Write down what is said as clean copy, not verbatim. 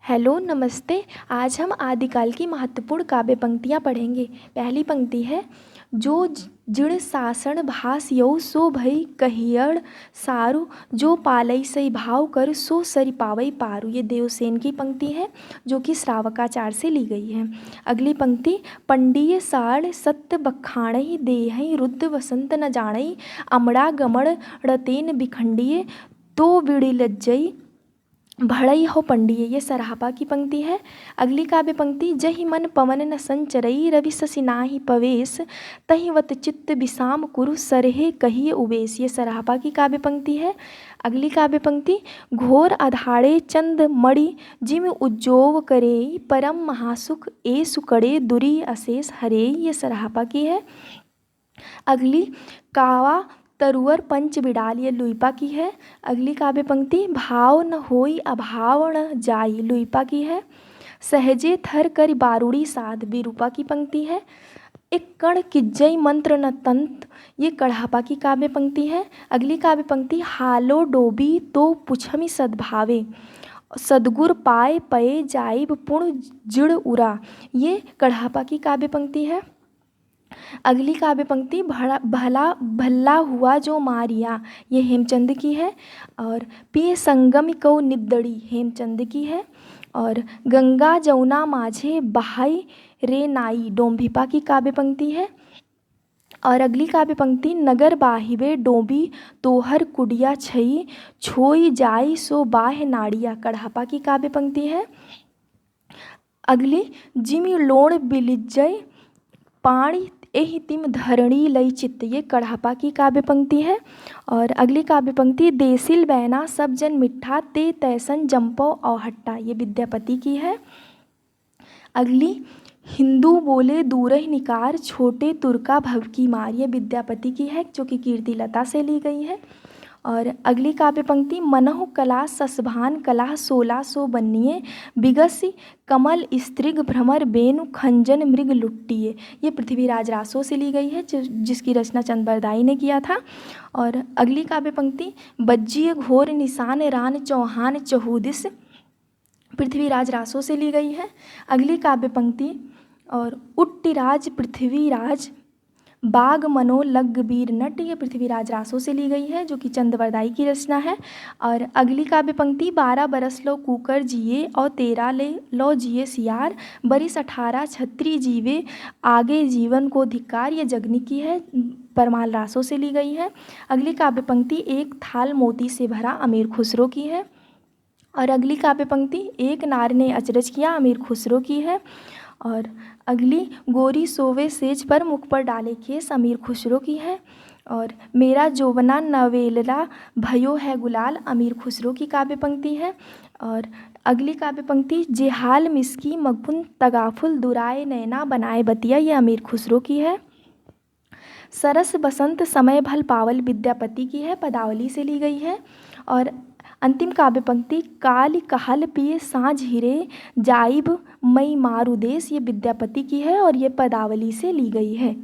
Hello नमस्ते। आज हम आदिकाल की महत्वपूर्ण काव्य पंक्तियाँ पढ़ेंगे। पहली पंक्ति है, जो जिण सासण भास यौ सो भई कहियड़ सारु, जो पालई सई भाव कर सो सरि पावई पारु। ये देवसेन की पंक्ति है जो कि श्रावकाचार से ली गई है। अगली पंक्ति, पंडीय साड़ सत्य बखाणई देहई रुद्र वसंत न जानई, अमड़ा गमड़ रतेन बिखंडिये तो विड़ि लज्जई भड़ई हो पंडिये। ये सराहपा की पंक्ति है। अगली काव्य पंक्ति, जहि मन पवन न संचरई रवि शशि नाहि पवेश, तहि वत चित्त विसाम कुरु सरहे कहिए उवेश। ये सराहपा की काव्य पंक्ति है। अगली काव्य पंक्ति, घोर अधाड़े चंद मणि जिम उज्जोव करे, परम महासुख ए सुकड़े दुरी अशेष हरे। ये सराहपा की है। अगली, कावा तरुअर पंच बिडाल, ये लुइपा की है। अगली काव्य पंक्ति, भाव न होई अभाव न जाई, लुइपा की है। सहजे थर करि बारूड़ी साध, विरूपा की पंक्ति है। एक कण किज्जई मंत्र न तंत, ये कढ़ापा की काव्य पंक्ति है। अगली काव्य पंक्ति, हालो डोबी तो पुछमी सद्भावे, सदगुर पाए पये जाइब पुण्य जिड़ उरा, ये कढ़ापा की काव्य पंक्ति है। अगली काव्य पंक्ति, भला भल्ला हुआ जो मारिया, ये हेमचंद की है। और पिय संगम को निद्दड़ी, हेमचंद की है। और गंगा जमुना माझे बहाई रे नाई, डोम्भिपा की काव्य पंक्ति है। और अगली काव्य पंक्ति, नगर बाहिबे डोबी तोहर कुडिया छई, छोई जाई सो बाह नाड़िया, कढ़ापा की काव्य पंक्ति है। अगली, जिमि लोण बिलिज्जय पाणी एहि तिम धरणी लई चित्त, ये कढ़ापा की काव्य पंक्ति है। और अगली काव्य पंक्ति, देसिल बैना सब जन मिठा ते तैसन जंपो औहट्टा, ये विद्यापति की है। अगली, हिंदू बोले दूरहि निकार छोटे तुर्का भव की मार, ये विद्यापति की है जो कि कीर्तिलता से ली गई है। और अगली काव्य पंक्ति, मनहु कला ससभान कला सोला सो बन्निये, बिगसी कमल स्त्रिग भ्रमर बेनु खंजन मृग लुट्टिए, ये पृथ्वीराज रासो से ली गई है जिसकी रचना चंद बरदाई ने किया था। और अगली काव्य पंक्ति, बज्जिय घोर निशान रान चौहान चहूदिस, पृथ्वीराज रासो से ली गई है। अगली काव्य पंक्ति, और उट्टिराज पृथ्वीराज बाग मनो लग वीर नट, ये पृथ्वीराज रासो से ली गई है जो कि चंद बरदाई की रचना है। और अगली काव्य पंक्ति, 12 बरस लो कुकर जिए और 13 ले लो जिए सियार, बरिस 18 छत्री जीवे आगे जीवन को धिक्कार, ये जगनी की है, परमाल रासो से ली गई है। अगली काव्य पंक्ति, एक थाल मोती से भरा, अमीर खुसरो की है। और अगली काव्य पंक्ति, एक नार ने अचरज किया, अमीर खुसरो की है। और अगली, गोरी सोवे सेज पर मुख पर डाले केस, अमीर खुसरो की है। और मेरा जोवना नवेलरा भयो है गुलाल, अमीर खुसरो की काव्य पंक्ति है। और अगली काव्य पंक्ति, जेहाल मिस्की मगफुन तगाफुल दुराए नैना बनाए बतिया, ये अमीर खुसरो की है। सरस बसंत समय भल पावल, विद्यापति की है, पदावली से ली गई है। और अंतिम काव्य पंक्ति, काल कहल पिए साँझ हिरे जाइब मई मारू देश, ये विद्यापति की है और ये पदावली से ली गई है।